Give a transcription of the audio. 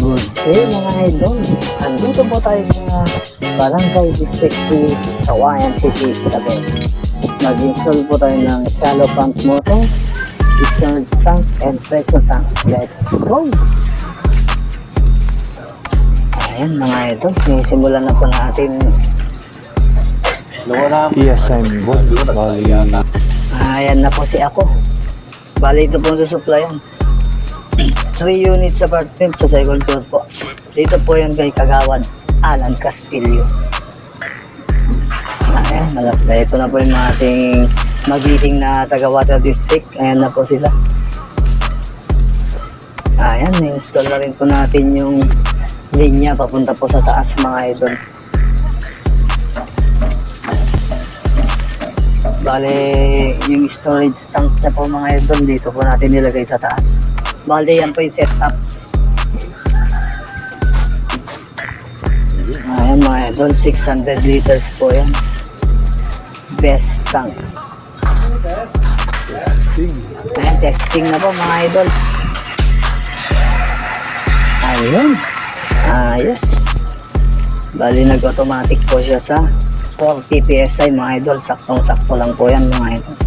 Good day mga idol. Andito po tayo sa Barangay District 3, Kawayan City, Cavite. Mag-install po tayo ng shallow pump motor, storage tank, and pressure tank. Let's go! Ayan mga idol, sinisimulan na po natin. Yes, I'm good. Bali, Ayan na po si ako. Bali ito po susuplayan. 3 units apartment sa second floor po. Dito po yan kay Kagawad Alan Castillo. Ayan, ito na po yung ating magiging na taga water district. Ayan na po sila. Ayan, install na rin po natin yung linya papunta po sa taas mga idol. Bale, yung storage tank na po mga idol, dito po natin nilagay sa taas. Bale, yan po yung setup. Ayan mga idol, 600 liters po yan. Best tank. Ayan, testing na po mga idol. Ayun. Ayos. Bale, nag-automatic po siya sa 40 PSI mga idol. Saktong-sakto lang po yan mga idol.